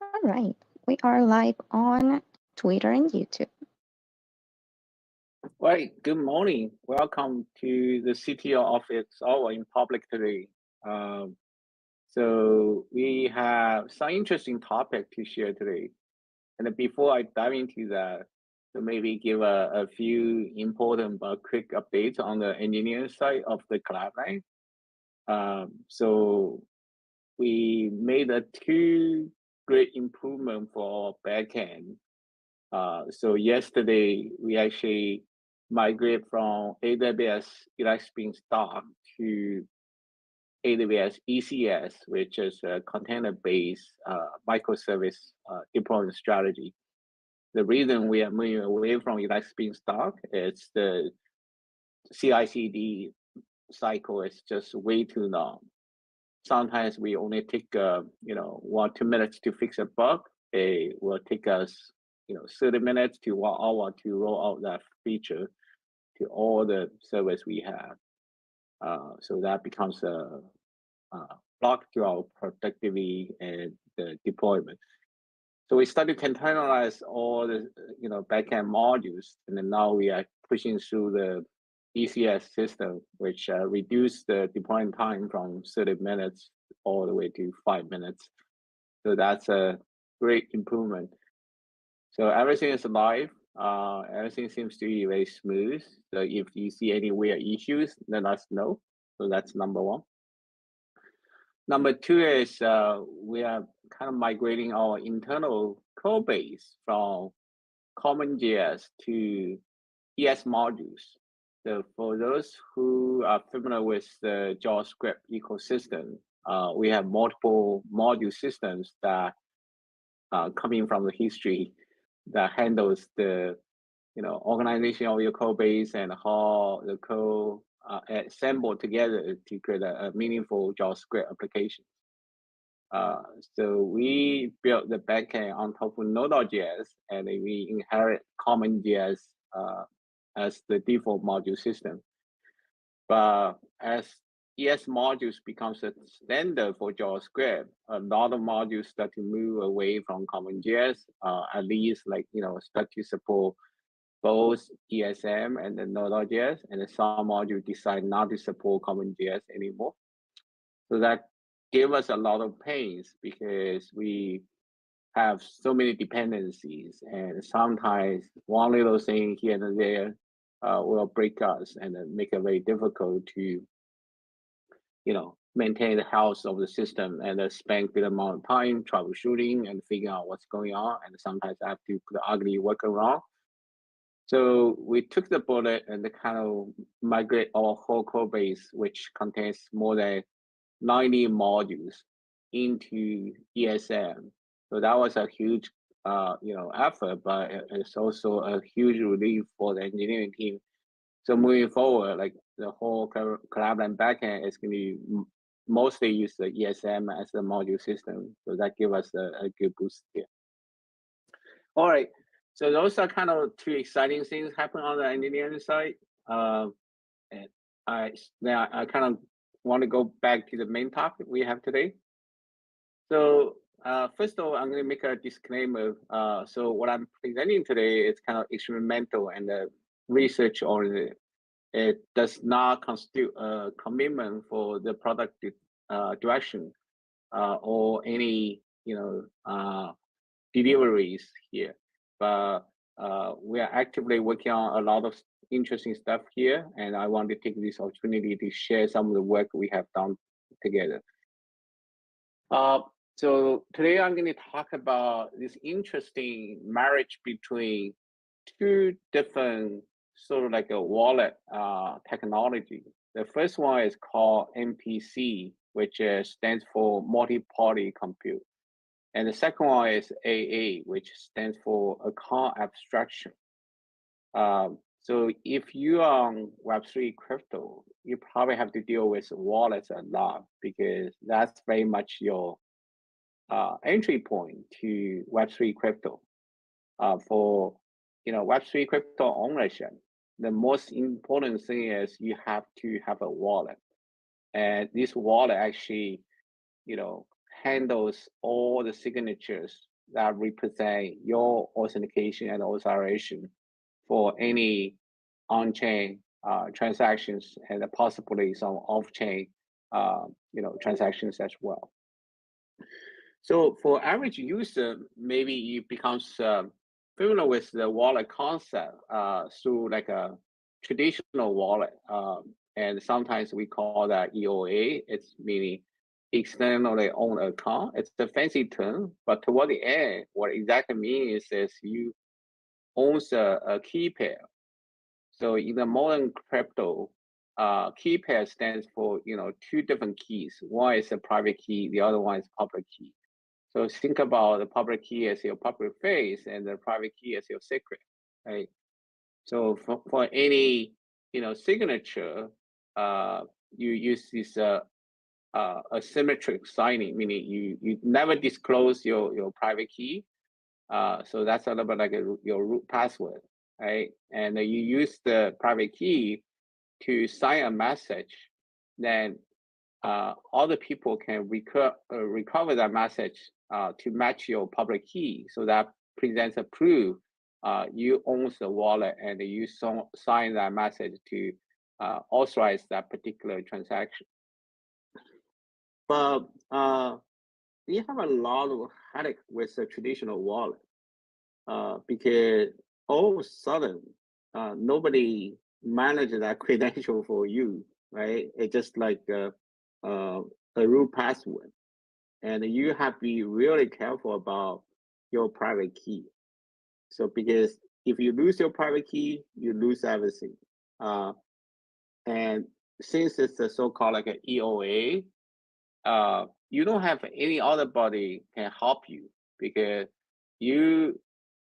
All right, we are live on Twitter and YouTube. Right, good morning. Welcome to the CTO office hour in public today. Um, so we have some interesting topic to share today. And before I dive into that, so maybe give a few important but quick updates on the engineering side of the Collab.Land. So we made a two great improvement for backend. So yesterday we actually migrate from AWS Elastic Stack to AWS ECS, which is a container-based microservice deployment strategy. The reason we are moving away from Elastic Stack is the CI/CD cycle is just way too long. Sometimes we only take 1-2 minutes to fix a bug. It will take us 30 minutes to 1 hour to roll out that feature to all the servers we have. So that becomes a block to our productivity and the deployment. So we started to containerize all the backend modules, and then now we are pushing through the ECS system, which reduced the deployment time from 30 minutes all the way to 5 minutes. So that's a great improvement. So everything is live. Everything seems to be very smooth. So if you see any weird issues, let us know. So that's number one. Number two is we are kind of migrating our internal code base from CommonJS to ES modules. So for those who are familiar with the JavaScript ecosystem, we have multiple module systems that coming from the history that handles the organization of your code base and how the code assembled together to create a meaningful JavaScript application. So we built the backend on top of Node.js, and we inherit CommonJS as the default module system. But as ES modules becomes a standard for JavaScript, a lot of modules start to move away from CommonJS, at least start to support both ESM and the Node.js, and some modules decide not to support CommonJS anymore. So that gave us a lot of pains because we have so many dependencies, and sometimes one little thing here and there will break us and make it very difficult to maintain the health of the system and spend a good amount of time troubleshooting and figuring out what's going on. And sometimes I have to put an ugly workaround. So we took the bullet and kind of migrate our whole code base, which contains more than 90 modules, into ESM. So that was a huge effort, but it's also a huge relief for the engineering team. So moving forward, like the whole Collab.Land backend is going to mostly use the ESM as the module system. So that gives us a good boost here. All right. So those are kind of two exciting things happen on the engineering side. And I kind of want to go back to the main topic we have today. So first of all, I'm going to make a disclaimer. So what I'm presenting today is kind of experimental and research oriented. It does not constitute a commitment for the product direction or any deliveries here. But we are actively working on a lot of interesting stuff here, and I want to take this opportunity to share some of the work we have done together. So today I'm going to talk about this interesting marriage between two different sort of like a wallet technology. The first one is called MPC, which stands for multi-party compute. And the second one is AA, which stands for account abstraction. So if you are on Web3 crypto, you probably have to deal with wallets a lot because that's very much your entry point to Web3 crypto. For Web3 crypto ownership, the most important thing is you have to have a wallet, and this wallet actually handles all the signatures that represent your authentication and authorization for any on-chain transactions and possibly some off-chain transactions as well. So for average user, maybe it becomes familiar with the wallet concept through like a traditional wallet. And sometimes we call that EOA. It's meaning externally owned account. It's a fancy term, but toward the end, what it exactly means is you owns a key pair. So in the modern crypto, key pair stands for two different keys. One is a private key, the other one is public key. So think about the public key as your public face and the private key as your secret, right? So for any signature, you use this asymmetric signing, meaning you never disclose your private key. So that's a little bit like your root password, right? And you use the private key to sign a message, then other people can recover that message to match your public key. So that presents a proof you own the wallet and you sign that message to authorize that particular transaction. But we have a lot of headache with the traditional wallet because all of a sudden nobody manages that credential for you, right? It's just like a root password, and you have to be really careful about your private key. So because if you lose your private key, you lose everything. And since it's a so-called like an EOA, you don't have any other body can help you because you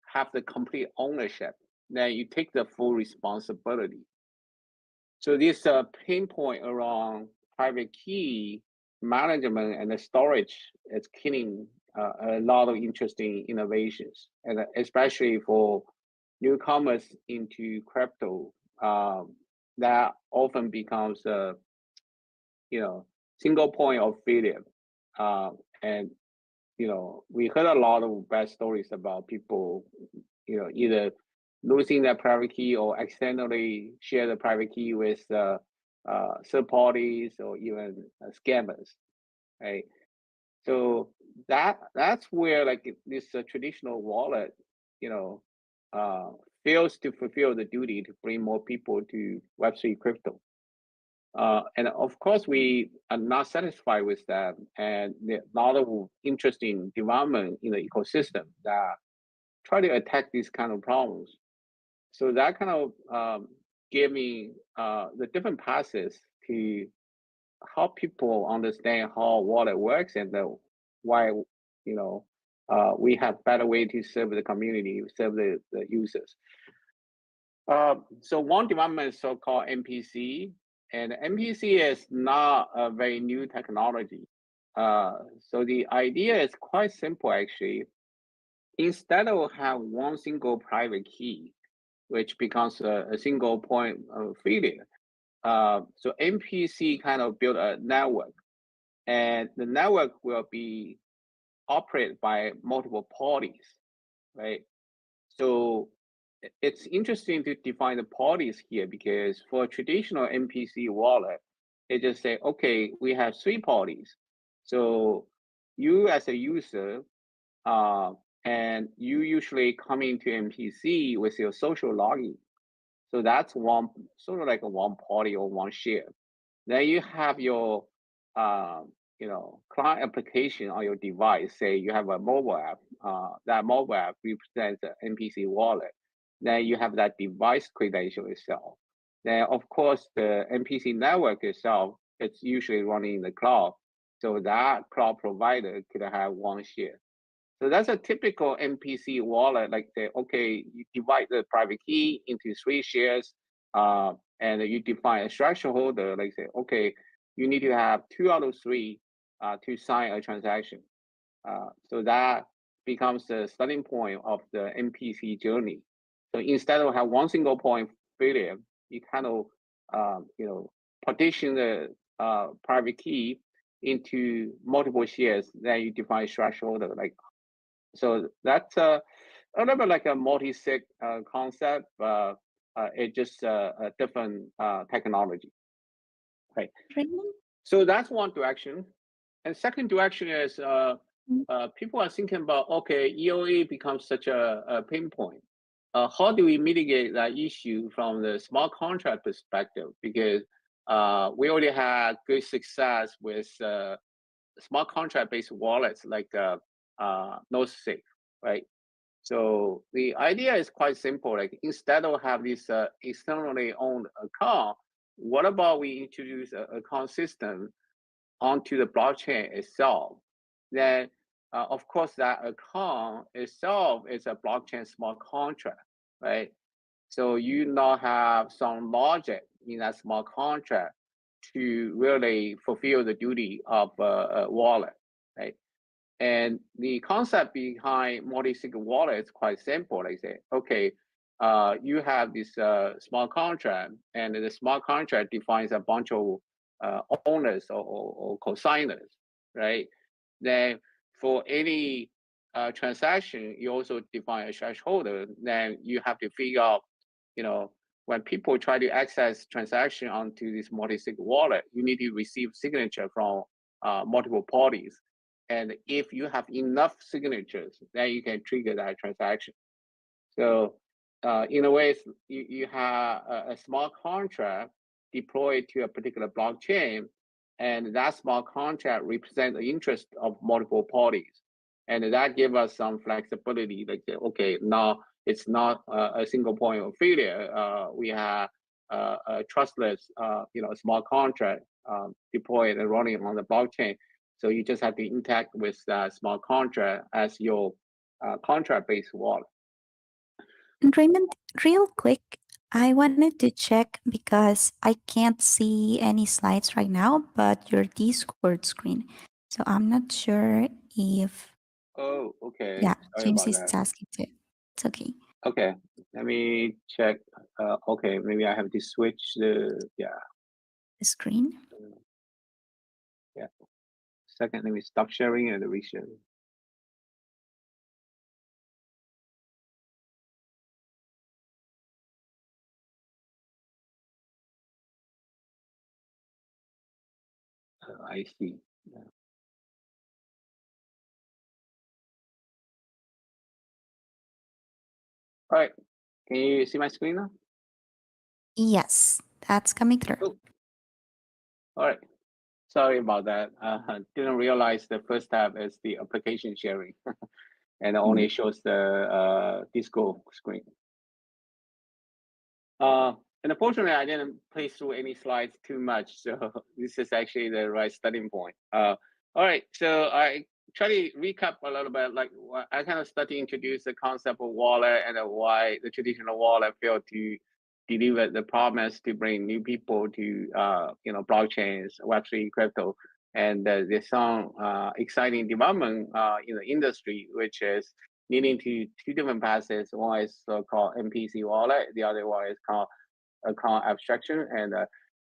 have the complete ownership. Then you take the full responsibility. So this pain point around private key management and the storage is killing a lot of interesting innovations, and especially for newcomers into crypto, that often becomes a single point of failure. And we heard a lot of bad stories about people, either losing their private key or accidentally share the private key with third parties or even scammers, right? So that's where like this traditional wallet, fails to fulfill the duty to bring more people to Web3 crypto. And of course, we are not satisfied with that, and there are a lot of interesting development in the ecosystem that try to attack these kind of problems. So that kind of gave me the different passes to help people understand how wallet works and why we have better way to serve the community, serve the users. So one development is so-called MPC, and MPC is not a very new technology. So the idea is quite simple actually. Instead of have one single private key, which becomes a single point of failure, so MPC kind of built a network, and the network will be operated by multiple parties, right? So it's interesting to define the parties here because for a traditional MPC wallet, they just say, okay, we have 3 parties. So you as a user, and you usually come into MPC with your social login. So that's one, sort of like a one party or one share. Then you have your, client application on your device. Say you have a mobile app. That mobile app represents the MPC wallet. Then you have that device credential itself. Then of course the MPC network itself, it's usually running in the cloud. So that cloud provider could have one share. So that's a typical MPC wallet. Like say, okay, you divide the private key into 3 shares, and you define a structure holder. Like say, okay, you need to have 2 out of 3 to sign a transaction. So that becomes the starting point of the MPC journey. So instead of have one single point failure, you kind of partition the private key into multiple shares. Then you define structure holder. Like So that's a little bit like a multi-sig concept. It's just a different technology, right? Raymond? So that's one direction. And second direction is people are thinking about, okay, EOA becomes such a pain point. How do we mitigate that issue from the smart contract perspective? Because we already had good success with smart contract-based wallets like NoSafe, right? So the idea is quite simple. Like instead of have this externally owned account, what about we introduce a account system onto the blockchain itself? Then, of course, that account itself is a blockchain smart contract, right? So you now have some logic in that smart contract to really fulfill the duty of a wallet, right? And the concept behind multi-sig wallet is quite simple. Like say, okay, you have this smart contract, and the smart contract defines a bunch of owners or consigners, right? Then for any transaction, you also define a threshold. Then you have to figure out, when people try to access transaction onto this multi-sig wallet, you need to receive signature from multiple parties. And if you have enough signatures, then you can trigger that transaction. So in a way, you have a smart contract deployed to a particular blockchain, and that smart contract represents the interest of multiple parties. And that gives us some flexibility, like, okay, now it's not a single point of failure. We have a trustless, smart contract deployed and running on the blockchain. So you just have to interact with that smart contract as your contract-based wallet. And Raymond, real quick, I wanted to check because I can't see any slides right now, but your Discord screen. So I'm not sure if, Oh, okay. yeah, Sorry James about is that. asking too. It's okay. Okay, let me check. Okay, maybe I have to switch the, The screen. yeah. Second, let me stop sharing and reshare. I see. Yeah. All right, can you see my screen now? Yes, that's coming through. Cool. All right, sorry about that. Didn't realize the first tab is the application sharing and it only shows the Discord screen. And unfortunately, I didn't play through any slides too much, so this is actually the right starting point. All right, so I try to recap a little bit. Like I kind of started to introduce the concept of wallet and why the traditional wallet failed to deliver the promise to bring new people to blockchains, Web3, crypto, and there's some exciting development in the industry, which is leading to two different passes. One is called MPC wallet, the other one is called account abstraction. And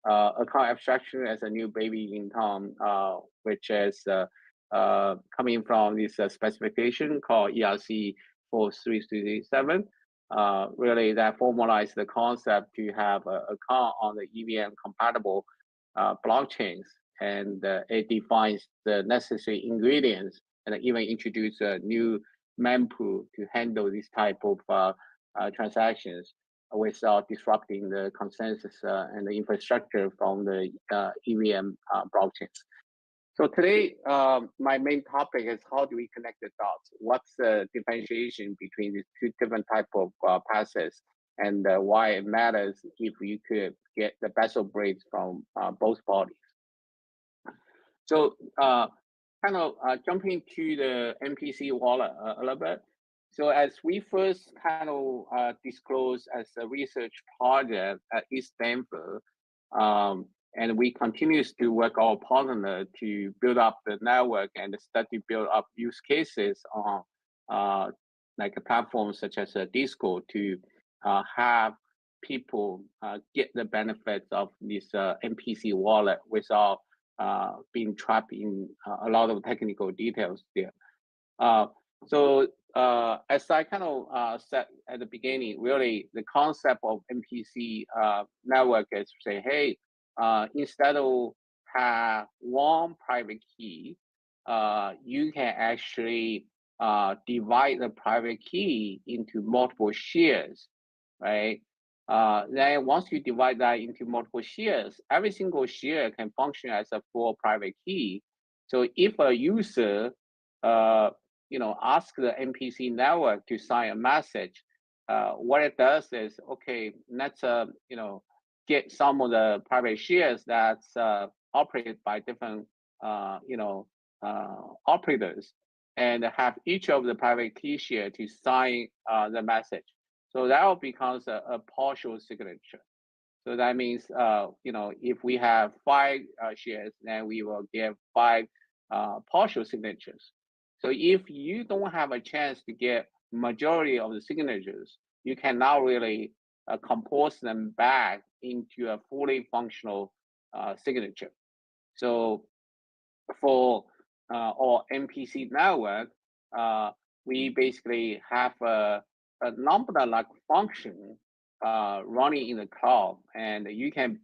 account abstraction as a new baby in town, which is coming from this specification called ERC 4337. Really, that formalized the concept to have an account on the EVM compatible blockchains, and it defines the necessary ingredients and even introduce a new mempool to handle this type of transactions without disrupting the consensus and the infrastructure from the EVM blockchains. So today, my main topic is how do we connect the dots? What's the differentiation between these two different type of passes, and why it matters if you could get the best of breeds from both parties. So kind of jumping to the MPC wallet a little bit. So as we first kind of disclosed as a research project at East Stanford, and we continues to work our partner to build up the network and start to build up use cases on like a platform such as Discord to have people get the benefits of this MPC wallet without being trapped in a lot of technical details there. So as I kind of said at the beginning, really the concept of MPC network is to say, hey, instead of have one private key, you can actually divide the private key into multiple shares, right? Then once you divide that into multiple shares, every single share can function as a full private key. So if a user ask the MPC network to sign a message, what it does is, okay, let's get some of the private shares that's operated by different operators, and have each of the private key share to sign the message. So that becomes a partial signature. So that means, if we have 5 shares, then we will give 5 partial signatures. So if you don't have a chance to get majority of the signatures, you can now really compose them back into a fully functional signature. So for our MPC network, we basically have a number-like function running in the cloud, and you can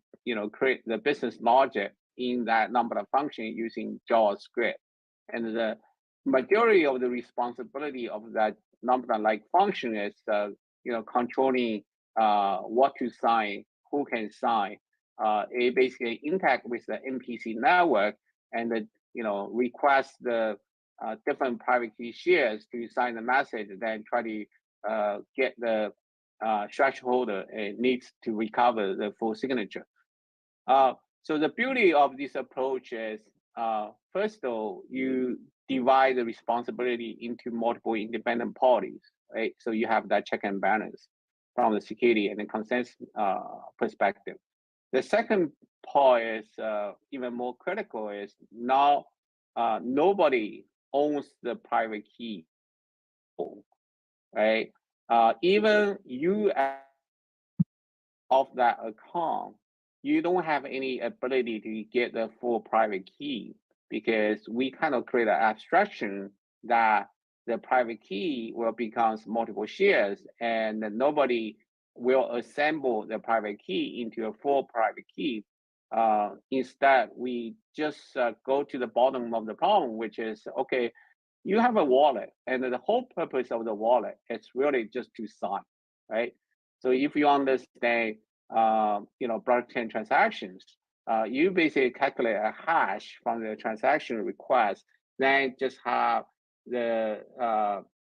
create the business logic in that number function using JavaScript. And the majority of the responsibility of that number-like function is controlling what to sign, who can sign. It basically interact with the MPC network and request the different private key shares to sign the message, then try to get the threshold it needs to recover the full signature. So the beauty of this approach is, first of all, you divide the responsibility into multiple independent parties, right? So you have that check and balance from the security and the consent perspective. The second part is even more critical, is now nobody owns the private key, right? Even you of that account, you don't have any ability to get the full private key, because we kind of create an abstraction that the private key will become multiple shares, and nobody will assemble the private key into a full private key. Instead, we just go to the bottom of the problem, which is, okay, you have a wallet, and the whole purpose of the wallet is really just to sign, right? So if you understand, blockchain transactions, you basically calculate a hash from the transaction request, then just have the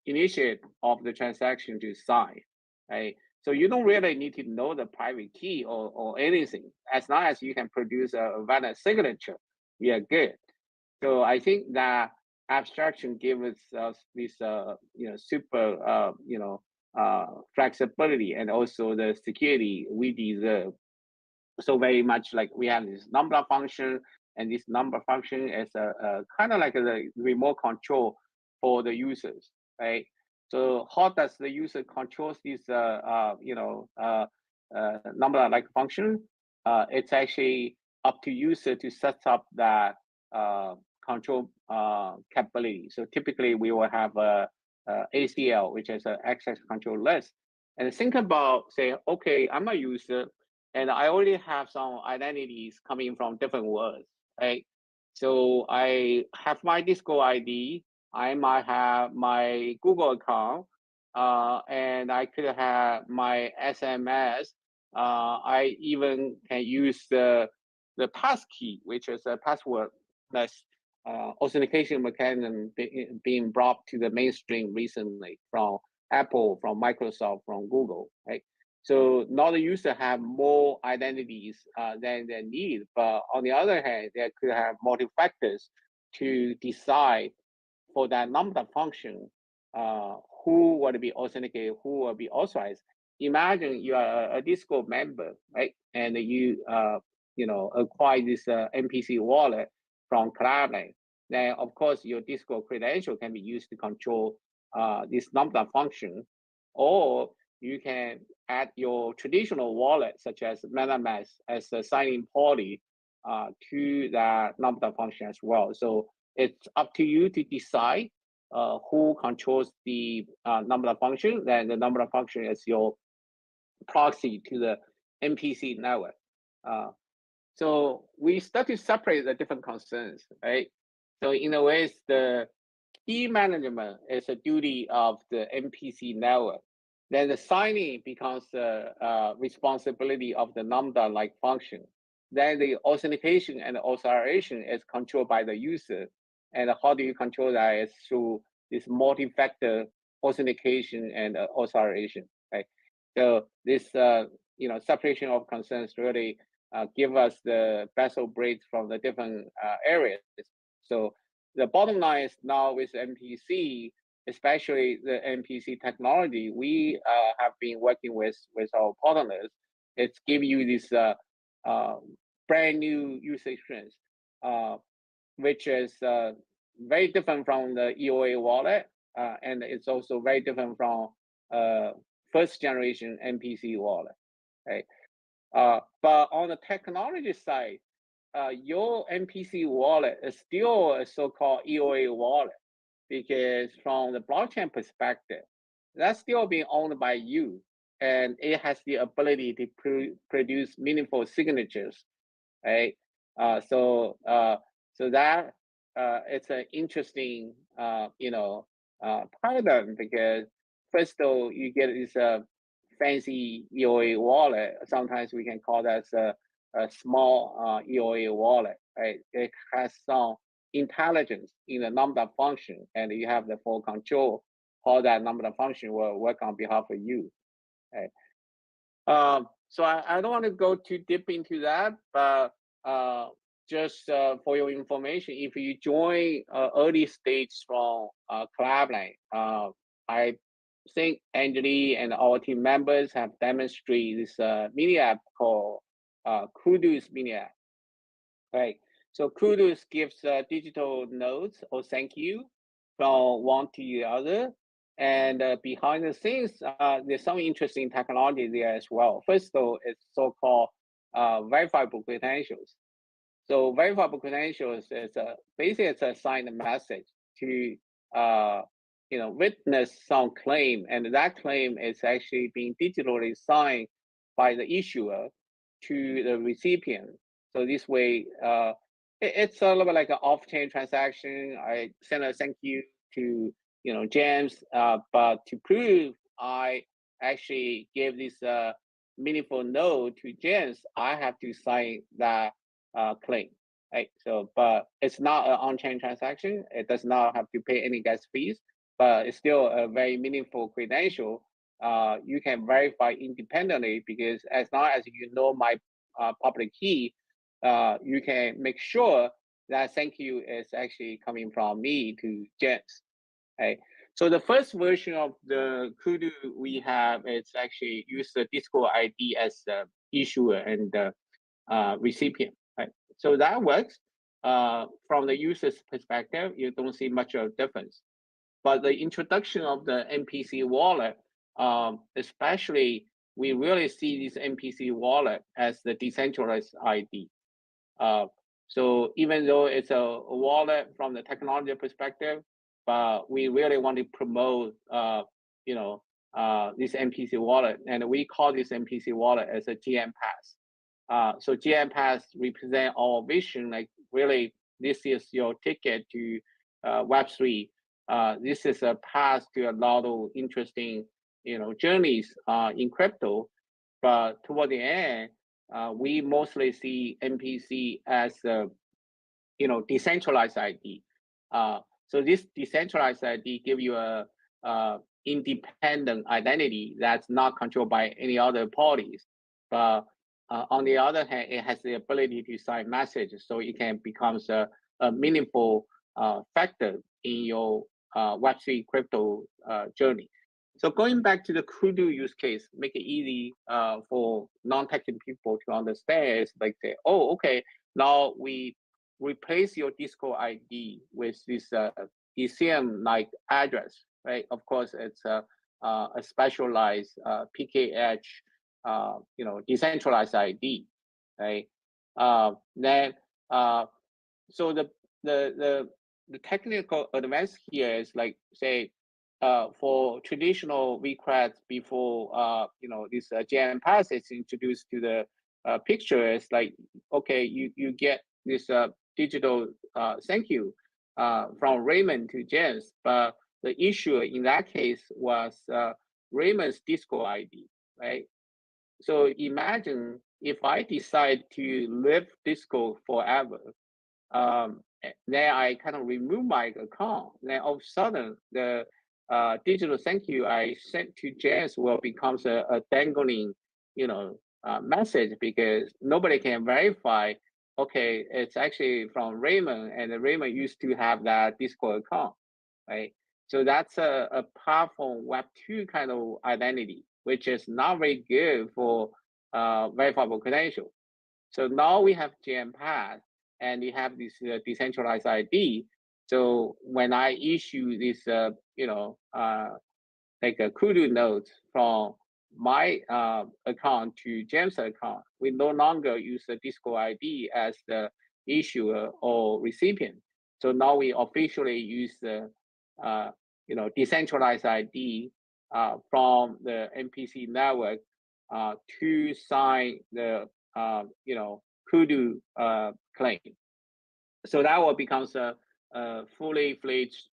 initiate of the transaction to sign, right? So you don't really need to know the private key or anything. As long as you can produce a valid signature, we are good. So I think that abstraction gives us this, super, flexibility, and also the security we deserve. So very much like we have this number function, and this number function is a kind of like a remote control for the users, right? So how does the user controls this, number like function? It's actually up to user to set up that control capability. So typically we will have a ACL, which is an access control list. And think about, say, okay, I'm a user, and I already have some identities coming from different words, right? So I have my Discord ID, I might have my Google account, and I could have my SMS. I even can use the passkey, which is a password that's authentication mechanism being brought to the mainstream recently from Apple, from Microsoft, from Google, right? So now the user have more identities than they need, but on the other hand, they could have multiple factors to decide for that number function who will be authenticated, who will be authorized. Imagine you are a Discord member, right? And you acquire this MPC wallet from Collab.Land. Then of course your Discord credential can be used to control this number function, or you can add your traditional wallet, such as MetaMask, as a signing party to that number function as well. So it's up to you to decide who controls the number function, then the number function is your proxy to the MPC network. So we start to separate the different concerns, right? So in a way, the key management is a duty of the MPC network. Then the signing becomes the responsibility of the lambda-like function. Then the authentication and authorization is controlled by the user. And how do you control that? Is through this multi-factor authentication and authorization, right? So this separation of concerns really give us the best of breeds from the different areas. So the bottom line is now with MPC, especially the MPC technology, we have been working with our partners. It's give you this brand new user experience, which is very different from the EOA wallet, and it's also very different from first generation MPC wallet, right? But on the technology side, your MPC wallet is still a so-called EOA wallet, because from the blockchain perspective, that's still being owned by you, and it has the ability to produce meaningful signatures, right? So that it's an interesting paradigm, because first of all, you get this fancy EOA wallet. Sometimes we can call that a small EOA wallet, right? It has some intelligence in the lambda function, and you have the full control how that lambda function will work on behalf of you, right? So I don't want to go too deep into that, but just for your information, if you join early stage from Collab.Land, I think Anjali and our team members have demonstrated this mini app called Kudu's mini app, right? So Kudu's gives digital notes or thank you from one to the other. And behind the scenes, there's some interesting technology there as well. First of all, it's so-called verifiable credentials. So verifiable credentials is basically it's a signed message to witness some claim, and that claim is actually being digitally signed by the issuer to the recipient. So this way, it's a little bit like an off-chain transaction. I send a thank you to James, but to prove I actually gave this meaningful note to James, I have to sign that claim, right? So, but it's not an on-chain transaction. It does not have to pay any gas fees, but it's still a very meaningful credential. You can verify independently, because as long as you know my public key, you can make sure that thank you is actually coming from me to James, right? So the first version of the Kudu we have is actually use the Discord ID as the issuer and the recipient, right? So that works. From the user's perspective, you don't see much of a difference. But the introduction of the MPC wallet, especially, we really see this MPC wallet as the decentralized ID. So even though it's a wallet from the technology perspective, but we really want to promote, this MPC wallet, and we call this MPC wallet as a gmPASS. So gmPASS represent our vision, like really, this is your ticket to Web3. This is a path to a lot of interesting, journeys in crypto. But toward the end, we mostly see MPC as a, decentralized ID. So this decentralized ID give you a independent identity that's not controlled by any other parties. But on the other hand, it has the ability to sign messages, so it can become a meaningful factor in your Web3 crypto journey. So going back to the Kudu use case, make it easy for non-technical people to understand. Is like say, oh, okay, now we replace your Discord ID with this Ethereum-like address, right? Of course, it's a specialized PKH, decentralized ID, right? Then, so the the technical advance here is like, say, for traditional requests before, this gmPASS is introduced to the picture, it's like, okay, you get this digital thank you from Raymond to James, but the issue in that case was Raymond's Discord ID, right? So imagine if I decide to live Discord forever, then I kind of remove my account. Then all of a sudden, the digital thank you I sent to James will becomes a dangling, message, because nobody can verify. Okay, it's actually from Raymond, and Raymond used to have that Discord account, right? So that's a powerful Web2 kind of identity, which is not very good for verifiable credential. So now we have gmPASS, and we have this decentralized ID. So when I issue this, like a kudu note from my account to James' account, we no longer use the Discord ID as the issuer or recipient. So now we officially use the decentralized ID from the MPC network to sign the kudu claim. So that will becomes a fully fledged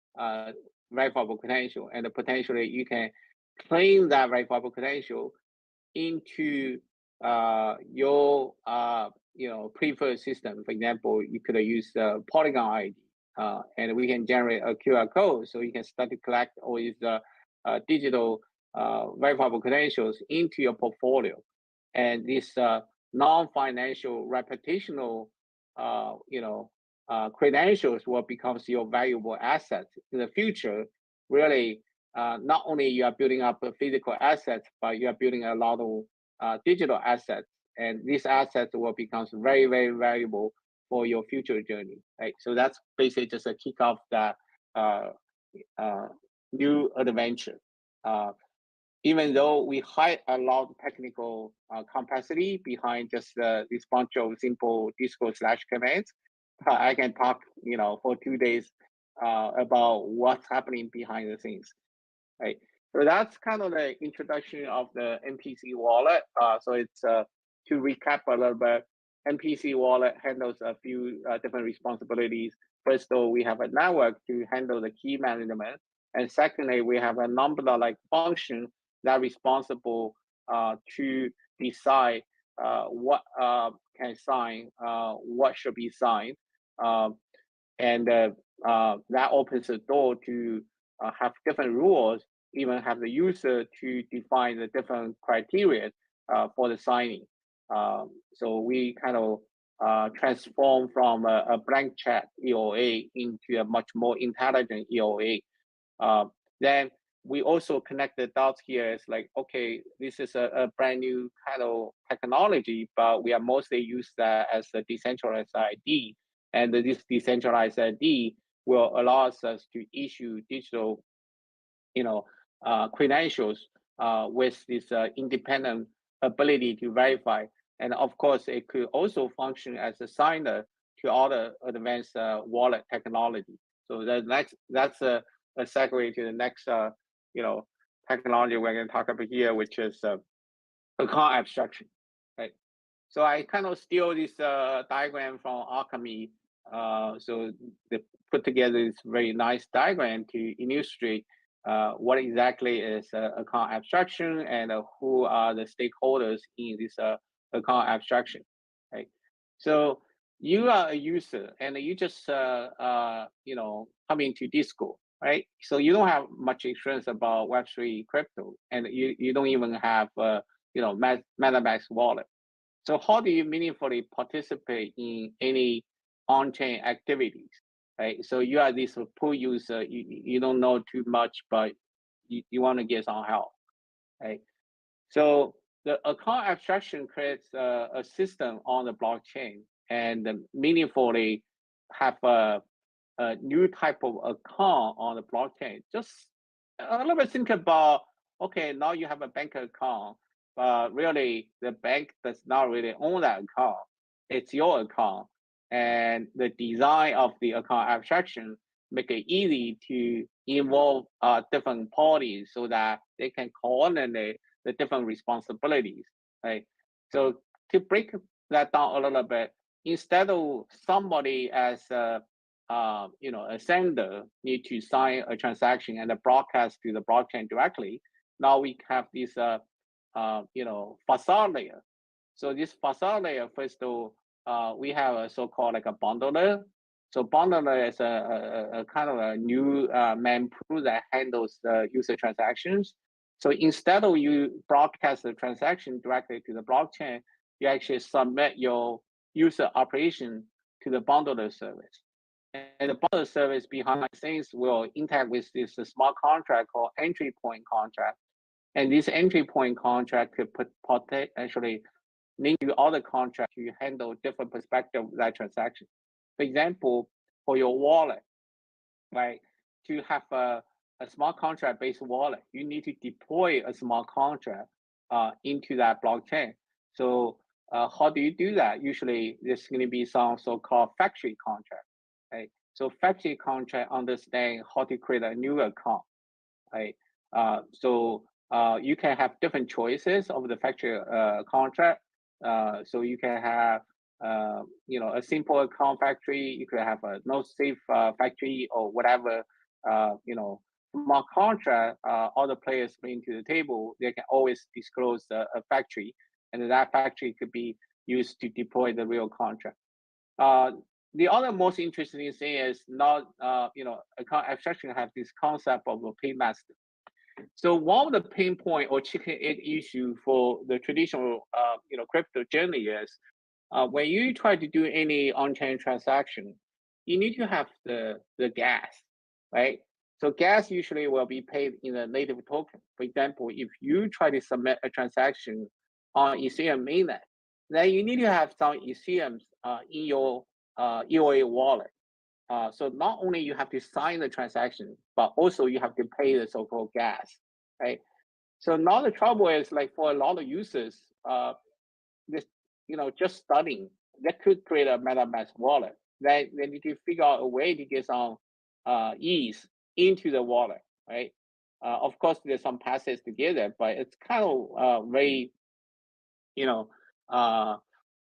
verifiable credential, and potentially you can claim that verifiable credential into your preferred system. For example, you could use Polygon ID, and we can generate a QR code, so you can start to collect all these digital verifiable credentials into your portfolio. And this non-financial reputational, credentials will become your valuable assets in the future. Really, not only you are building up a physical assets, but you are building a lot of digital assets, and these assets will become very, very valuable for your future journey. Right. So that's basically just a kick off that new adventure. Even though we hide a lot of technical complexity behind just this bunch of simple Discord/commands, I can talk, for 2 days about what's happening behind the scenes, right? So that's kind of the introduction of the MPC wallet. So it's to recap a little bit. MPC wallet handles a few different responsibilities. First of all, we have a network to handle the key management, and secondly, we have a number-like function that responsible to decide what can sign, what should be signed, and that opens the door to have different rules, even have the user to define the different criteria for the signing. So we kind of transform from a blank check EOA into a much more intelligent EOA. Then we also connect the dots here. It's like, okay, this is a brand new kind of technology, but we are mostly use that as a decentralized ID. And this decentralized ID will allow us to issue digital, credentials with this independent ability to verify. And of course, it could also function as a signer to other advanced wallet technology. So that's a segue to the next, technology we're going to talk about here, which is account abstraction, right? So I kind of steal this diagram from Alchemy. So they put together this very nice diagram to illustrate what exactly is account abstraction and who are the stakeholders in this account abstraction, right? So you are a user and you just come into Discord, right? So you don't have much experience about Web3 crypto, and you don't even have MetaMask wallet. So how do you meaningfully participate in any on-chain activities, right? So you are this poor user, you don't know too much, but you want to get some help, right? So the account abstraction creates a system on the blockchain and meaningfully have a new type of account on the blockchain. Just a little bit think about, okay, now you have a bank account, but really the bank does not really own that account. It's your account. And the design of the account abstraction make it easy to involve different parties so that they can coordinate the different responsibilities, right? So to break that down a little bit, instead of somebody as a a sender need to sign a transaction and broadcast to the blockchain directly, now we have this facade layer. So this facade layer, first of all, we have a so-called like a bundler. So bundler is a kind of a new mempool that handles the user transactions. So instead of you broadcast the transaction directly to the blockchain, you actually submit your user operation to the bundler service. And the bundler service behind the scenes will interact with this smart contract called entry point contract. And this entry point contract could potentially link to other contracts to handle different perspective of that transaction. For example, for your wallet, right? To have a smart contract based wallet, you need to deploy a smart contract into that blockchain. So how do you do that? Usually there's going to be some so-called factory contract, right? So factory contract understand how to create a new account, right? You can have different choices of the factory contract. So you can have a simple account factory. You could have a no safe factory or whatever. Smart contract, all the players bring to the table. They can always disclose a factory, and that factory could be used to deploy the real contract. The other most interesting thing is not, account abstraction have this concept of a paymaster. So one of the pain point or chicken egg issue for the traditional, crypto journey is when you try to do any on-chain transaction, you need to have the gas, right? So gas usually will be paid in a native token. For example, if you try to submit a transaction on Ethereum mainnet, then you need to have some Ethereum in your EOA wallet. So not only you have to sign the transaction, but also you have to pay the so-called gas, right? So now the trouble is like for a lot of users, this just studying, that could create a MetaMask wallet. They need to figure out a way to get some ease into the wallet, right? Of course, there's some passes together, but it's kind of very, you know, uh,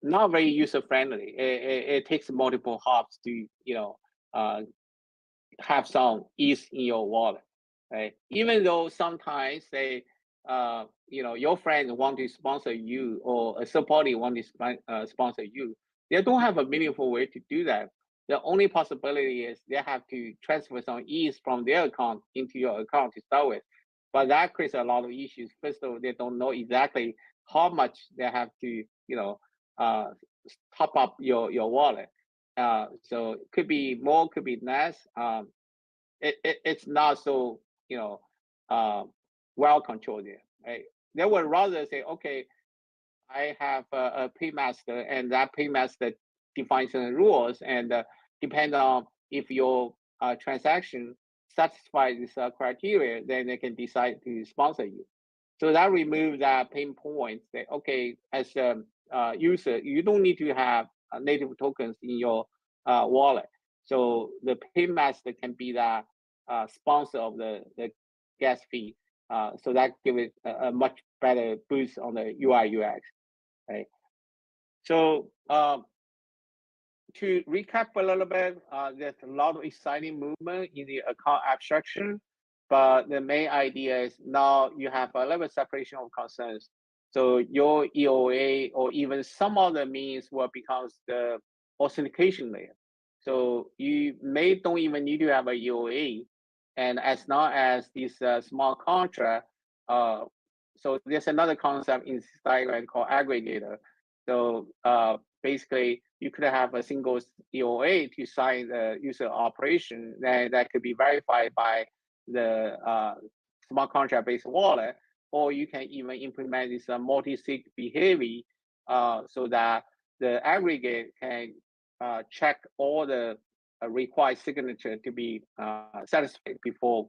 not very user friendly. It takes multiple hops to, uh, have some ease in your wallet, right? Even though sometimes they, your friends want to sponsor you or a third party want to sponsor you, they don't have a meaningful way to do that. The only possibility is they have to transfer some ease from their account into your account to start with. But that creates a lot of issues. First of all, they don't know exactly how much they have to, uh, top up your wallet. So it could be more, could be less. It's not so uh, well controlled there. Right? They would rather say, okay, I have a paymaster, and that paymaster defines the rules, and depend on if your transaction satisfies this criteria, then they can decide to sponsor you. So that removes that pain point. That okay, as a user, you don't need to have native tokens in your wallet. So the paymaster can be the sponsor of the gas fee. So that gives it a much better boost on the UI UX, right? So to recap a little bit, there's a lot of exciting movement in the account abstraction, but the main idea is now you have a level separation of concerns. So your EOA or even some other means will become the authentication layer. So you don't even need to have a EOA, and as long as this smart contract, so there's another concept in Cyberfeng called aggregator. So basically, you could have a single EOA to sign the user operation that could be verified by the smart contract-based wallet, or you can even implement this multi-sig behavior so that the aggregate can check all the required signature to be satisfied before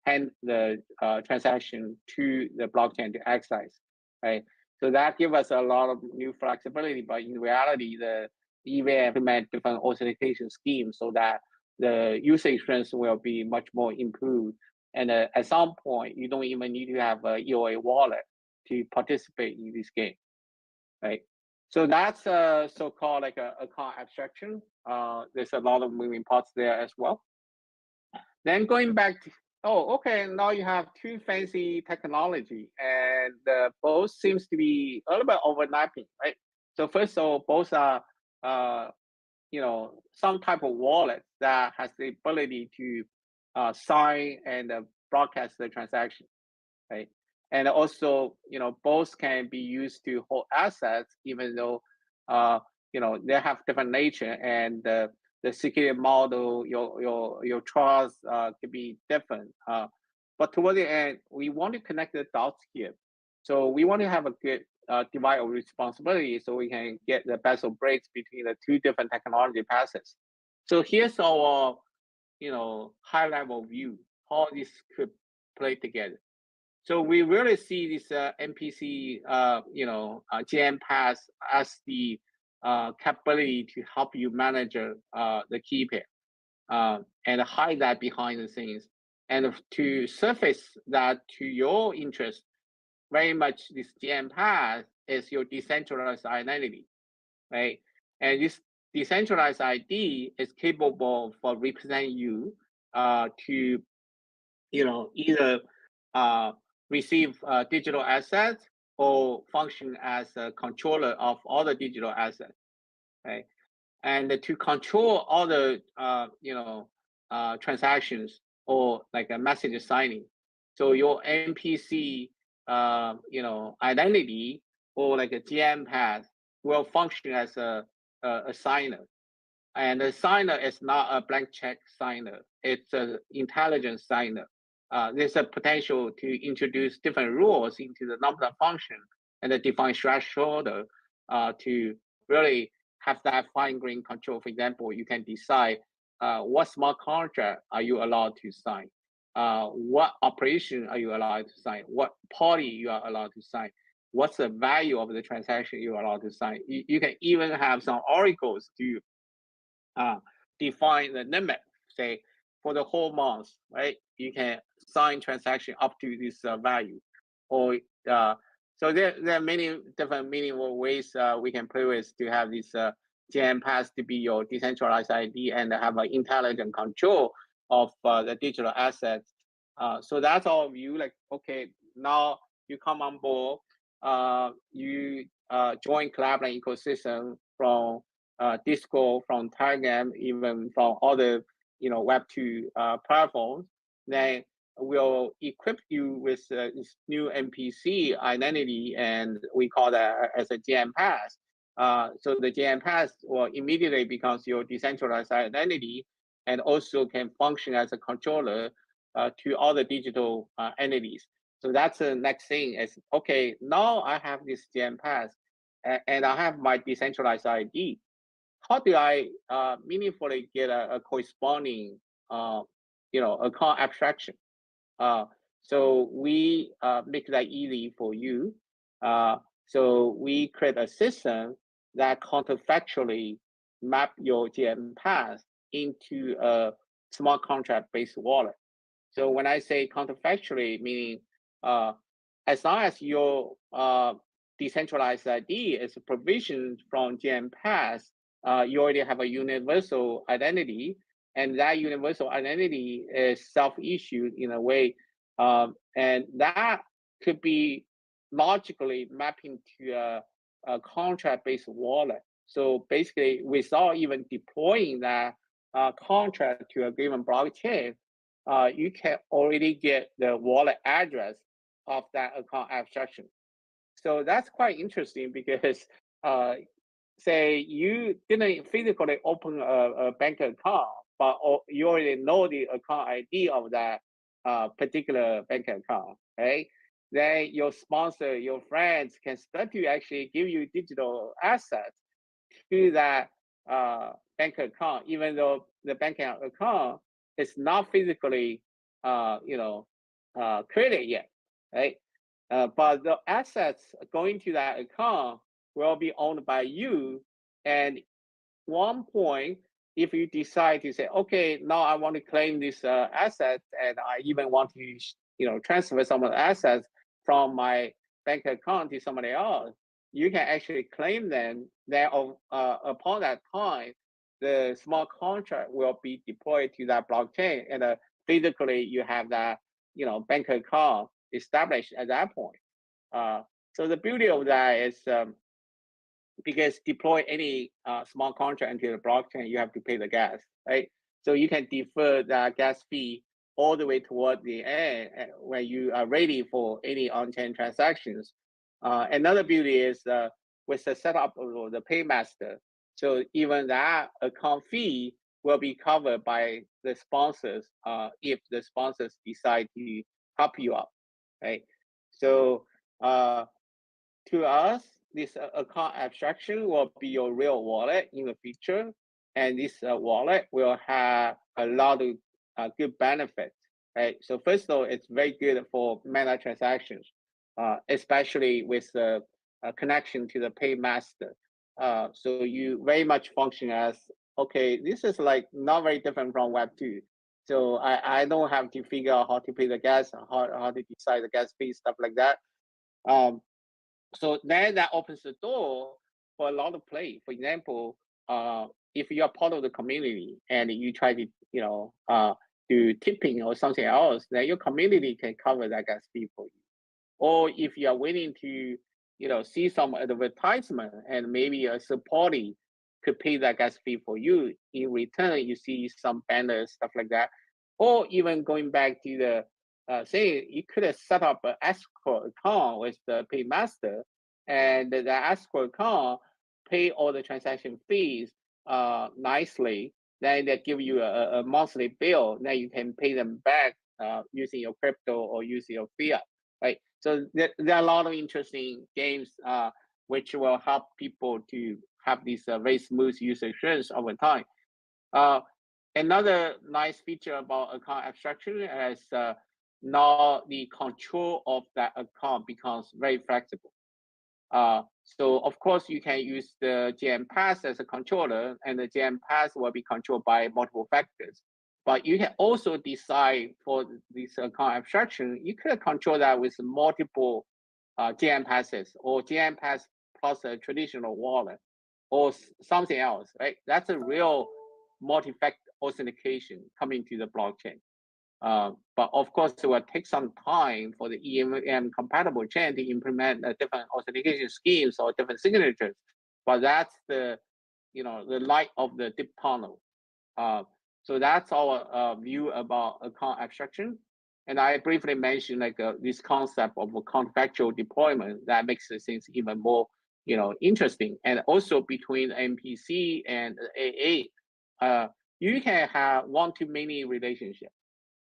hand the transaction to the blockchain to access, right? So that gives us a lot of new flexibility, but in reality, the EVM implement different authentication schemes so that the user experience will be much more improved. And at some point, you don't even need to have a EOA wallet to participate in this game, right? So that's so-called like a account abstraction. There's a lot of moving parts there as well. Then going back to, oh, okay, now you have two fancy technology, and both seems to be a little bit overlapping, right? So first of all, both are, some type of wallet that has the ability to sign and broadcast the transaction, right? And also, both can be used to hold assets, even though, they have different nature, and the security model, your trust could be different. But toward the end, we want to connect the dots here. So we want to have a good divide of responsibility, so we can get the best of breaks between the two different technology passes. So here's our, high level view how this could play together. So we really see this MPC, gmPASS as the capability to help you manage the key pair and hide that behind the scenes, and to surface that to your interest. Very much this gmPASS is your decentralized identity, right? And this decentralized ID is capable for representing you to, either receive digital assets or function as a controller of all the digital assets, right? And to control all the transactions or like a message signing. So your MPC identity or like a gmPASS will function as a signer. And the signer is not a blank check signer; it's an intelligent signer. There's a potential to introduce different rules into the number function and the define threshold to really have that fine-grained control. For example, you can decide what smart contract are you allowed to sign, what operation are you allowed to sign, what party you are allowed to sign, what's the value of the transaction you are allowed to sign. You can even have some oracles to define the limit, say for the whole month, right? You can sign transaction up to this value, or so there are many different meaningful ways we can play with to have this gmPASS to be your decentralized ID and have an intelligent control of the digital assets. So that's our view. Like, okay, now you come on board, you join Collab.Land ecosystem from Discord, from Telegram, even from other, Web2 platforms. Then we'll equip you with this new MPC identity, and we call that as a gmPASS. So the gmPASS will immediately becomes your decentralized identity, and also can function as a controller to other digital entities. So that's the next thing is, okay, now I have this gmPASS and I have my decentralized ID. How do I meaningfully get a corresponding, account abstraction? So we make that easy for you. So we create a system that counterfactually map your gmPASS into a smart contract-based wallet. So when I say counterfactually, meaning as long as your decentralized ID is provisioned from gmPASS, you already have a universal identity, and that universal identity is self-issued in a way, and that could be logically mapping to a contract-based wallet. So basically, without even deploying that contract to a given blockchain, you can already get the wallet address of that account abstraction. So that's quite interesting because say you didn't physically open a bank account, but you already know the account ID of that particular bank account, right? Then your sponsor, your friends can start to actually give you digital assets to that bank account, even though the bank account is not physically, created yet, right? But the assets going to that account will be owned by you. And one point, if you decide to say, okay, now I want to claim this asset, and I even want to, transfer some of the assets from my bank account to somebody else, you can actually claim them. Then, upon that time, the smart contract will be deployed to that blockchain, and physically you have that, bank account established at that point. So the beauty of that is, because deploy any smart contract into the blockchain, you have to pay the gas, right? So you can defer that gas fee all the way toward the end when you are ready for any on-chain transactions. Another beauty is with the setup of the paymaster. So even that account fee will be covered by the sponsors if the sponsors decide to help you out, right? So to us, this account abstraction will be your real wallet in the future, and this wallet will have a lot of good benefits, right? So first of all, it's very good for meta transactions, especially with the connection to the paymaster. So you very much function as, okay, this is like not very different from Web2. So I don't have to figure out how to pay the gas, how to decide the gas fee, stuff like that. So then that opens the door for a lot of play. For example, if you are part of the community and you try to, do tipping or something else, then your community can cover that gas fee for you. Or if you are willing to, see some advertisement and maybe a supportee could pay that gas fee for you. In return, you see some banners, stuff like that. Or even going back to the say you could have set up an escrow account with the paymaster, and the escrow account pay all the transaction fees nicely. Then they give you a monthly bill. Then you can pay them back using your crypto or using your fiat, right? So there are a lot of interesting games which will help people to have this very smooth user experience over time. Another nice feature about account abstraction is now the control of that account becomes very flexible. So of course you can use the gmPASS as a controller, and the gmPASS will be controlled by multiple factors. But you can also decide for this account abstraction, you could control that with multiple gmPASSes, or gmPASS plus a traditional wallet, or something else, right? That's a real multi-factor authentication coming to the blockchain. But of course, it will take some time for the EMM compatible chain to implement different authentication schemes or different signatures. But that's the light of the deep tunnel. So that's our view about account abstraction. And I briefly mentioned this concept of a counterfactual deployment that makes the things even more interesting. And also between MPC and AA, you can have one-to-many relationship.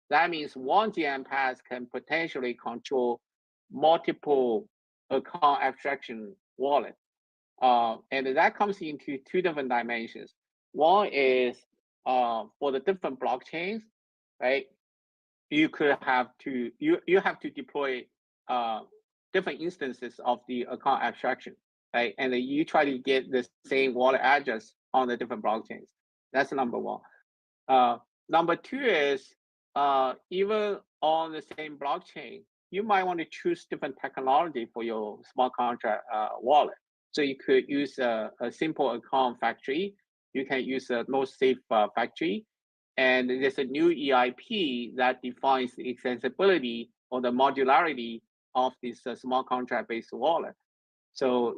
That means one gmPASS can potentially control multiple account abstraction wallets. And that comes into two different dimensions. One is for the different blockchains, right? You have to deploy different instances of the account abstraction, right? And you try to get the same wallet address on the different blockchains. That's number one. Number two is even on the same blockchain, you might want to choose different technology for your smart contract wallet. So you could use a simple account factory. You can use a most safe factory. And there's a new EIP that defines the extensibility or the modularity of this smart contract-based wallet. So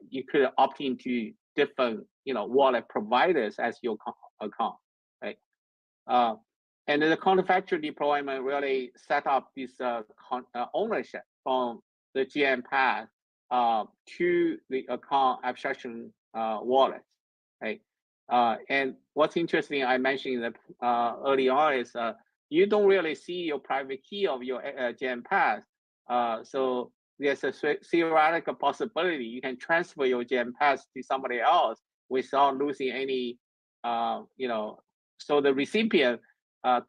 you could opt into different wallet providers as your account, right? And the counterfactual deployment really set up this ownership from the gmPASS to the account abstraction wallets, right? And what's interesting, I mentioned that early on, is you don't really see your private key of your gmPASS. So there's a theoretical possibility you can transfer your gmPASS to somebody else without losing any, so the recipient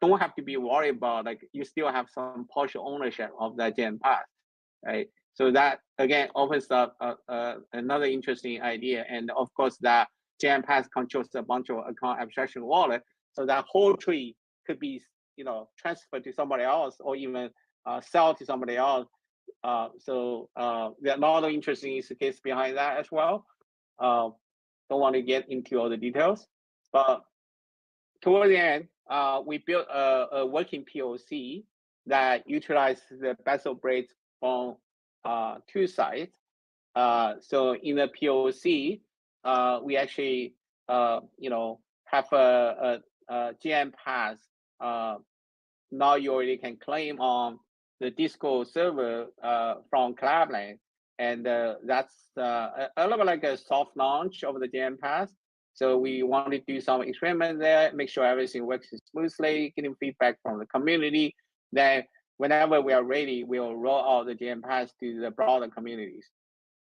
don't have to be worried about, like, you still have some partial ownership of that gmPASS, right? So that again opens up another interesting idea, and of course that gmPASS controls a bunch of account abstraction wallet. So that whole tree could be, transferred to somebody else or even sell to somebody else. So there are a lot of interesting use cases behind that as well. Don't want to get into all the details, but toward the end, we built a working POC that utilizes the bezel braids from two sides. So in the POC, we actually, have a gmPASS. Now you already can claim on the Discord server from Collab.Land, and that's a little bit like a soft launch of the gmPASS. So we want to do some experiment there, make sure everything works smoothly, getting feedback from the community. Then whenever we are ready, we'll roll out the gmPASS to the broader communities.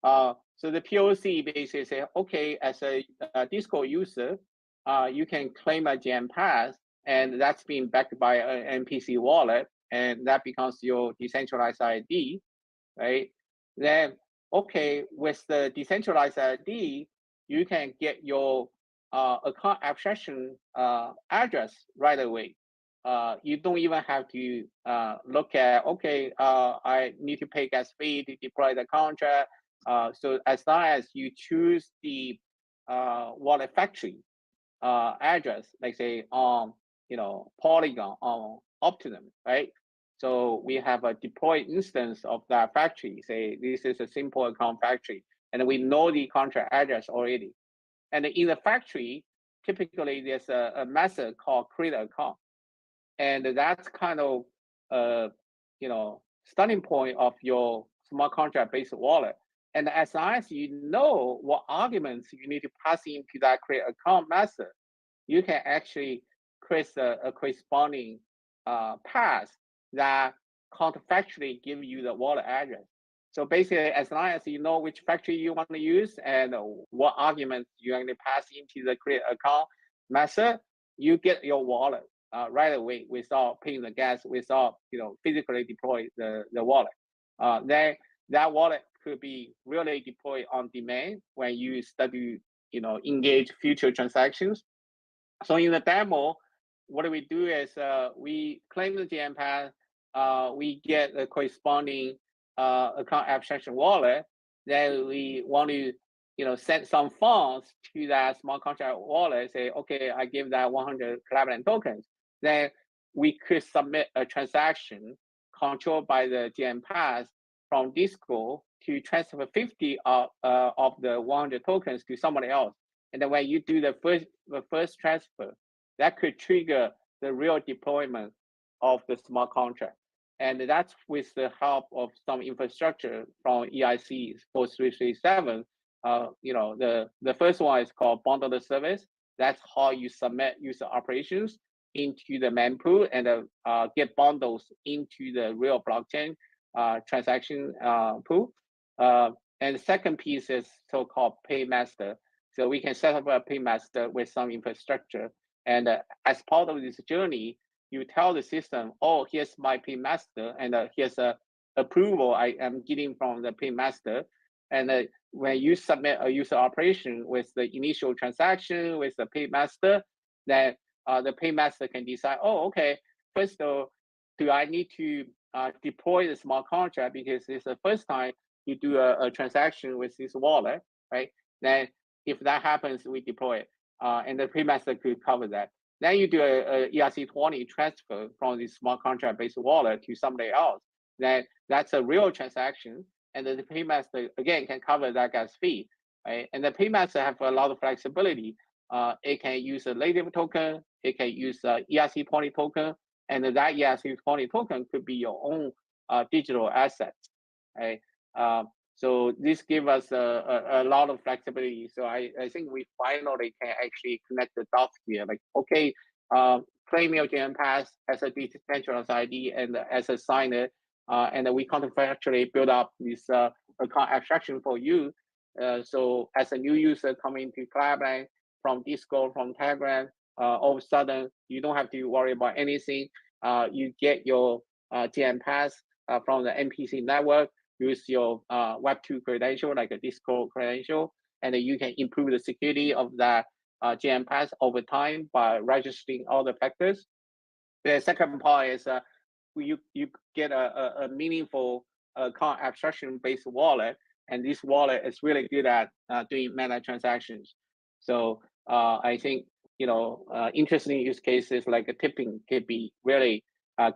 So the POC basically say, okay, as a Discord user, you can claim a gmPASS, and that's being backed by an MPC wallet, and that becomes your decentralized ID, right? Then, okay, with the decentralized ID, you can get your account abstraction address right away. You don't even have to look at, okay, I need to pay gas fee to deploy the contract. So as long as you choose the wallet factory address, like say on Polygon, on Optimum, right? So we have a deployed instance of that factory. Say this is a simple account factory, and we know the contract address already. And in the factory, typically there's a method called create account, and that's kind of starting point of your smart contract based wallet. And as long as you know what arguments you need to pass into that create account method, you can actually create a corresponding path that counterfactually give you the wallet address. So basically, as long as you know which factory you want to use and what arguments you're going to pass into the create account method, you get your wallet right away without paying the gas, without physically deploy the wallet. Then that wallet could be really deployed on demand when you start to engage future transactions. So in the demo, what we do is we claim the gmPASS, we get the corresponding account abstraction wallet. Then we want to send some funds to that smart contract wallet. Say, okay, I give that 100 Collab.Land tokens. Then we could submit a transaction controlled by the gmPASS from Discord to transfer 50 of the 100 tokens to somebody else. And then when you do the first transfer, that could trigger the real deployment of the smart contract. And that's with the help of some infrastructure from EIC 4337. The first one is called bundled service. That's how you submit user operations into the mempool and get bundles into the real blockchain transaction pool. And the second piece is so-called paymaster. So we can set up a paymaster with some infrastructure. And as part of this journey, you tell the system, oh, here's my paymaster, and here's a approval I am getting from the paymaster. And when you submit a user operation with the initial transaction with the paymaster, then the paymaster can decide, oh, okay, first of all, do I need to deploy the smart contract because it's the first time you do a transaction with this wallet, right? Then if that happens, we deploy it, and the paymaster could cover that. Then you do a ERC20 transfer from the smart contract-based wallet to somebody else. Then that's a real transaction, and then the paymaster again can cover that gas fee, right? And the paymaster have a lot of flexibility. It can use a native token, it can use a ERC20 token, and that ERC20 token could be your own digital assets, right? So this gives us a lot of flexibility. So I think we finally can actually connect the dots here. Like, okay, claim your gmPASS as a decentralized ID and as a signer, and then we counterfactually build up this account abstraction for you. So as a new user coming to Collab.Land from Discord, from Telegram, all of a sudden you don't have to worry about anything. You get your gmPASS from the MPC network. Use your Web2 credential, like a Discord credential, and you can improve the security of that gmPASS over time by registering all the factors. The second part is you get a meaningful abstraction-based wallet, and this wallet is really good at doing meta transactions. So I think interesting use cases like a tipping could be really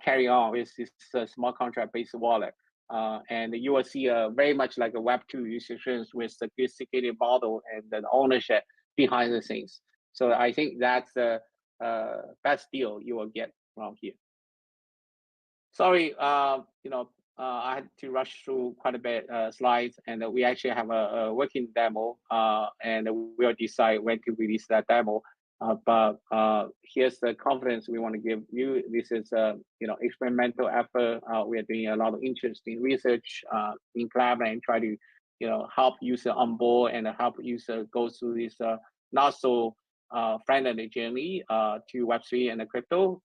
carry on with this smart contract-based wallet. And you will see very much like a Web2 usage with the good security model and the ownership behind the scenes. So I think that's the best deal you will get from here. Sorry, I had to rush through quite a bit slides, and we actually have a working demo, and we'll decide when to release that demo. But here's the confidence we want to give you. This is a experimental effort. We are doing a lot of interesting research in Collab.Land and try to help user on board and help user go through this not so friendly journey to Web3 and the crypto.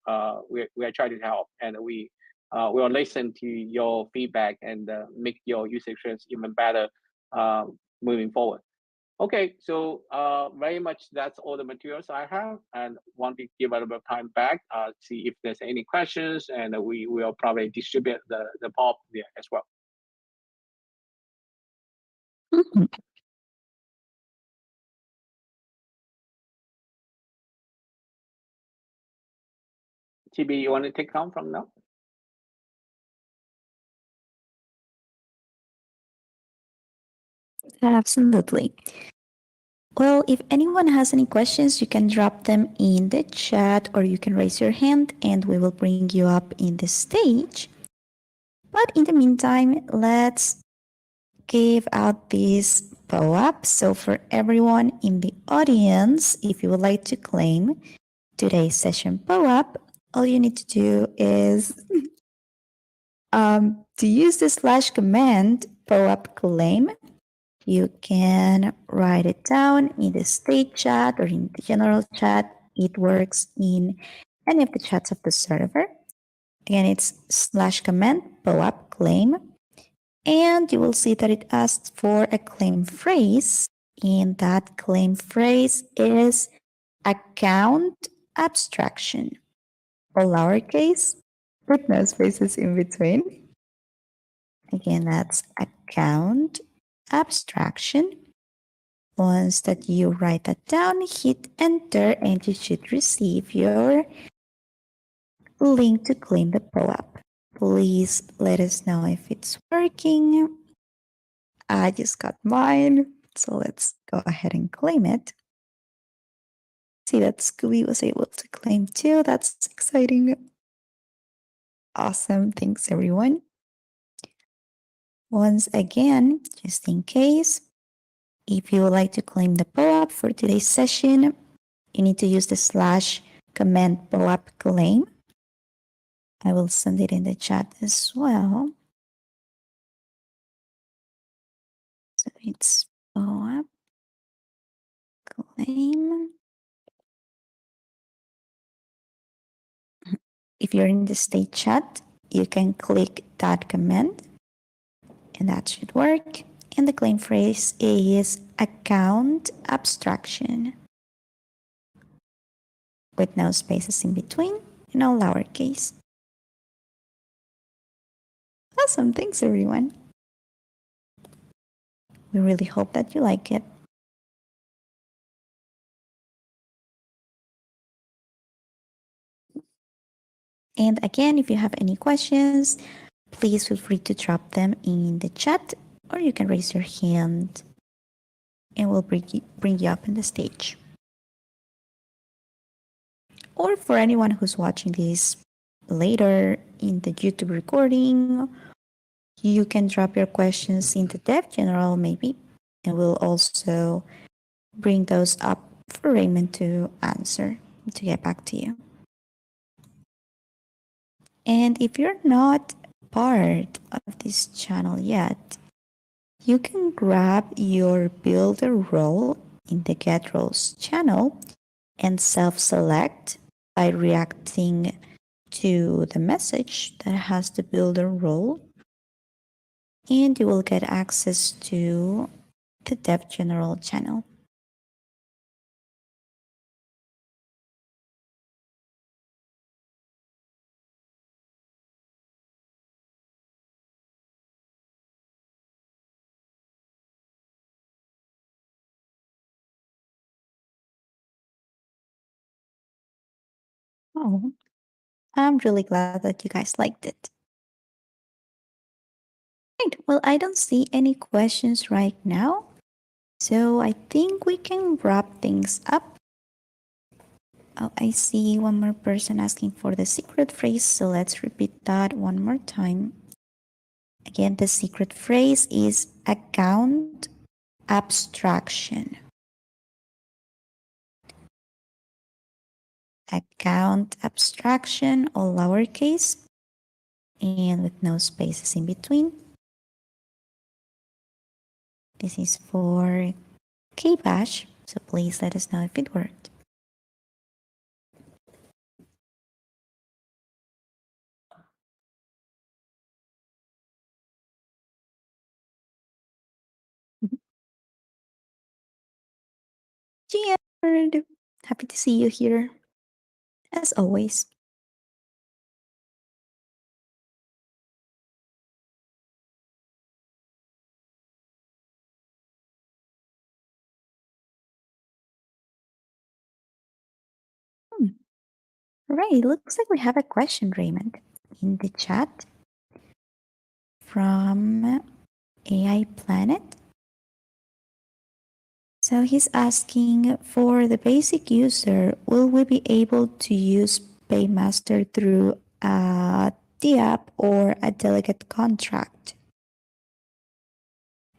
We are trying to help, and we will listen to your feedback and make your user experience even better moving forward. Okay, so very much that's all the materials I have, and want to give a little bit of time back, see if there's any questions, and we will probably distribute the pop there as well. Mm-hmm. TB, you want to take on from now? Absolutely. Well, if anyone has any questions, you can drop them in the chat or you can raise your hand and we will bring you up in the stage. But in the meantime, let's give out this POAP. So for everyone in the audience, if you would like to claim today's session POAP, all you need to do is to use the / command POAP claim. You can write it down in the state chat or in the general chat. It works in any of the chats of the server. Again, it's / command POAP claim. And you will see that it asks for a claim phrase. And that claim phrase is account abstraction. All lowercase with no spaces in between. Again, that's account abstraction. Once that you write that down, hit enter and you should receive your link to claim the POAP. Please let us know if it's working. I just got mine, so let's go ahead and claim it. See that Scooby was able to claim too. That's exciting. Awesome. Thanks, everyone. Once again, just in case, if you would like to claim the POAP for today's session, you need to use the / command POAP claim. I will send it in the chat as well. So it's POAP claim. If you're in the state chat, you can click that command and that should work. And the claim phrase is account abstraction with no spaces in between and all lowercase. Awesome, thanks everyone. We really hope that you like it. And again, if you have any questions, please feel free to drop them in the chat or you can raise your hand and we'll bring you up in the stage. Or for anyone who's watching this later in the YouTube recording, you can drop your questions in the dev general maybe, and we'll also bring those up for Raymond to answer, to get back to you. And if you're not part of this channel yet, you can grab your builder role in the Get Roles channel and self-select by reacting to the message that has the builder role. And you will get access to the dev general channel. Oh, I'm really glad that you guys liked it. Right, well, I don't see any questions right now, so I think we can wrap things up. Oh, I see one more person asking for the secret phrase, so let's repeat that one more time. Again, the secret phrase is account abstraction. Account abstraction, all lowercase, and with no spaces in between. This is for KBash, so please let us know if it worked. Giard, happy to see you here, as always. Right, looks like we have a question, Raymond, in the chat from AI Planet. So he's asking, for the basic user, will we be able to use Paymaster through the app or a delegate contract?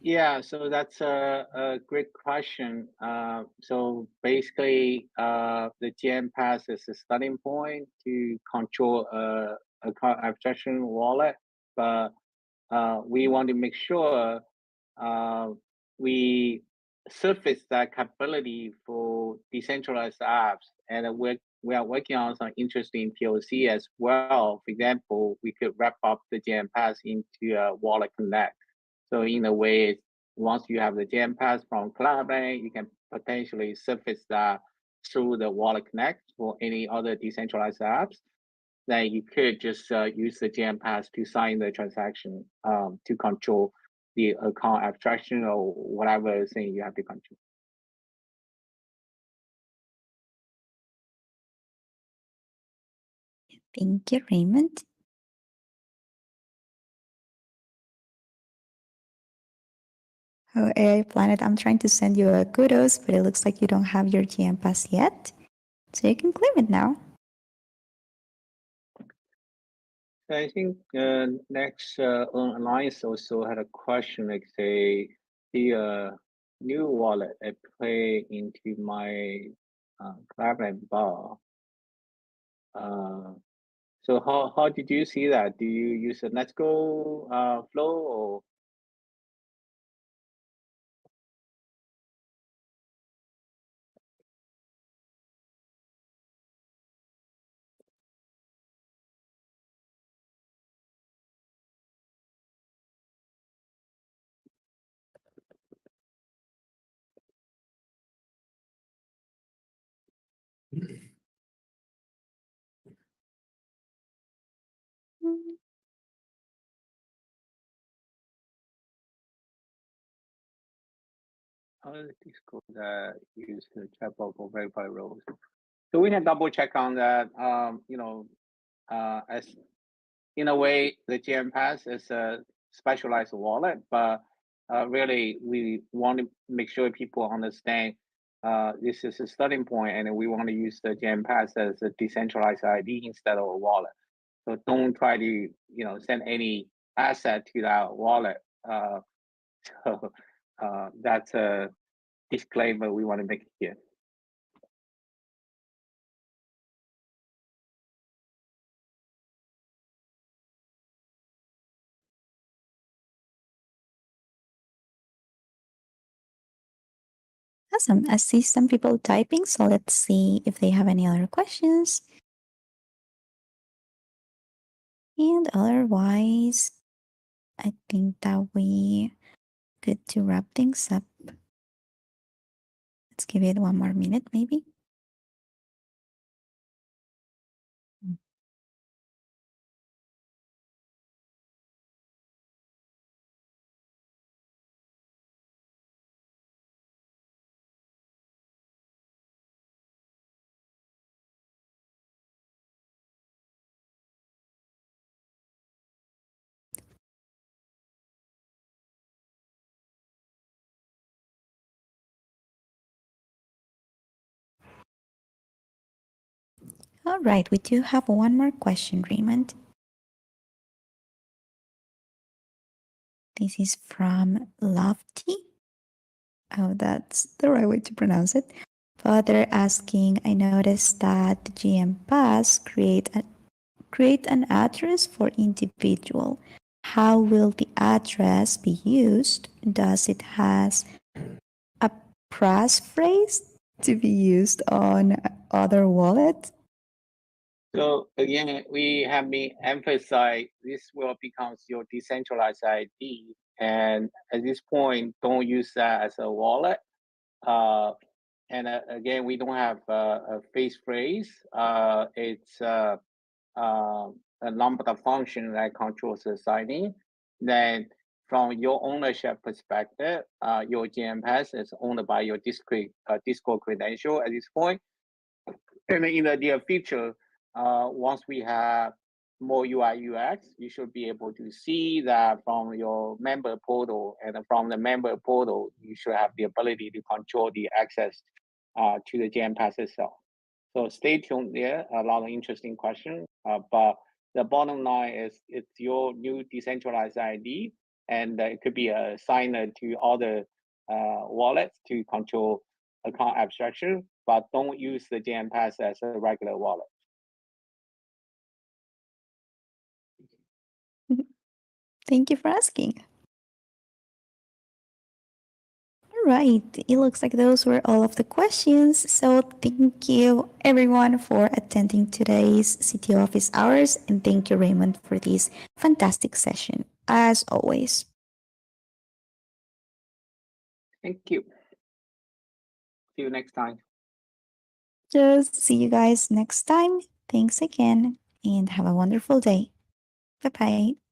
Yeah, so that's a great question. So basically, the gmPASS is a starting point to control a abstraction wallet, but we want to make sure uh, we surface that capability for decentralized apps, and we are working on some interesting POC as well. For example, we could wrap up the gmPASS into a wallet connect. So in a way, once you have the gmPASS from Collab.Land, you can potentially surface that through the wallet connect for any other decentralized apps. Then you could just use the gmPASS to sign the transaction to control the account abstraction or whatever thing you have to control. Thank you, Raymond. Oh, AI Planet, I'm trying to send you a kudos, but it looks like you don't have your gmPass yet. So you can claim it now. I think next Alliance also had a question like say the new wallet I play into my Collab.Land bar. So how did you see that? Do you use a Let's Go flow or? Discord that use the chatbot for verify roles. So we can double check on that. As in a way, the gmPass is a specialized wallet, but really we want to make sure people understand this is a starting point, and we want to use the gmPass as a decentralized ID instead of a wallet. So don't try to send any asset to that wallet. So that's a disclaimer we want to make here. Awesome. I see some people typing, so let's see if they have any other questions. And otherwise, I think that we good to wrap things up. Let's give it one more minute, maybe. All right, we do have one more question, Raymond. This is from Lofty. Oh, that's the right way to pronounce it. But they're asking, I noticed that the gmPASS create an address for individual. How will the address be used? Does it has a passphrase to be used on other wallets? So again, we have been emphasized this will become your decentralized ID, and at this point, don't use that as a wallet. And again, we don't have a face phrase. It's a lambda function that controls the signing. Then, from your ownership perspective, your gmPASS is owned by your Discord credential at this point. And in the near future, once we have more UI UX, you should be able to see that from your member portal, and from the member portal, you should have the ability to control the access to the gmPASS itself. So stay tuned there. A lot of interesting questions, but the bottom line is it's your new decentralized ID, and it could be a signer to other wallets to control account abstraction, but don't use the gmPASS as a regular wallet. Thank you for asking. All right, it looks like those were all of the questions. So thank you everyone for attending today's CTO office hours, and thank you Raymond for this fantastic session as always. Thank you. See you next time. Just see you guys next time. Thanks again and have a wonderful day. Bye bye.